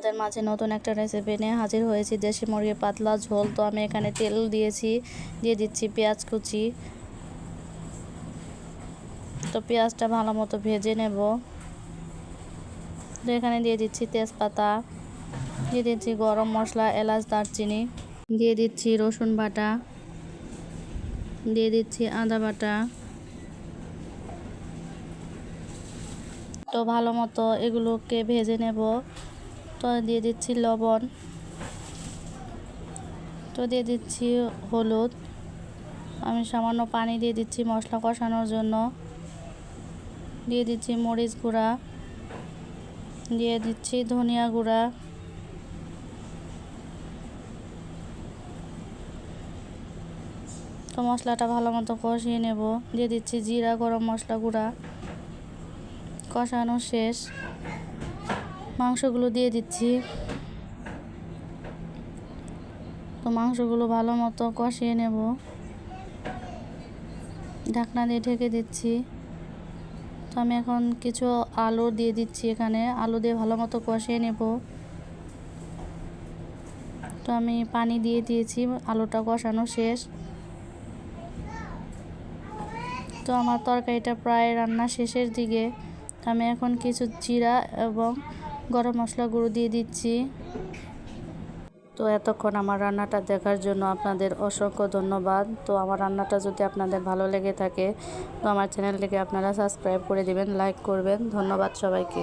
আপনাদের মাঝে নতুন একটা রেসিপি নিয়ে হাজির হয়েছি। দেশি মুরগির পাতলা ঝোল। তো আমি এখানে তেল দিয়ে দিচ্ছি পেঁয়াজ কুচি। তো পেঁয়াজটা ভালো মতো ভেজে নেব। তো এখানে দিয়ে দিচ্ছি তেজপাতা, দিয়ে দিচ্ছি গরম মশলা, এলাচ, দারচিনি, দিয়ে দিচ্ছি রসুন বাটা, দিয়ে দিচ্ছি আদা বাটা। তো ভালো মতো এগুলোকে ভেজে নেব। তো দিয়ে দিচ্ছি লবণ, তো দিয়ে দিচ্ছি হলুদ। আমি সামান্য পানি দিয়ে দিচ্ছি মশলা কষানোর জন্য। দিয়ে দিচ্ছি মরিচ গুঁড়া, দিয়ে দিচ্ছি ধনিয়া গুঁড়া, তো মশলাটা ভালো মতো কষিয়ে নেব। দিয়ে দিচ্ছি জিরা, গরম মশলা গুঁড়া। কষানো শেষ, মাংসগুলো দিয়ে দিচ্ছি। তো মাংসগুলো ভালো মতো কষিয়ে নেব। ঢাকনা দিয়ে ঢেকে দিচ্ছি। তো আমি এখন কিছু আলু দিয়ে দিচ্ছি, এখানে আলু দিয়ে ভালো মতো কষিয়ে নেব। তো আমি পানি দিয়ে দিয়েছি, আলুটা কষানো শেষ। তো আমার তরকারিটা প্রায় রান্না শেষের দিকে। আমি এখন কিছু জিরা এবং গরম মশলা গুঁড়ো দিয়ে দিচ্ছি। তো এতক্ষণ আমার রান্নাটা দেখার জন্য আপনাদের অসংখ্য ধন্যবাদ। তো আমার রান্নাটা যদি আপনাদের ভালো লেগে থাকে তো আমার চ্যানেলটিকে আপনারা সাবস্ক্রাইব করে দিবেন, লাইক করবেন। ধন্যবাদ সবাইকে।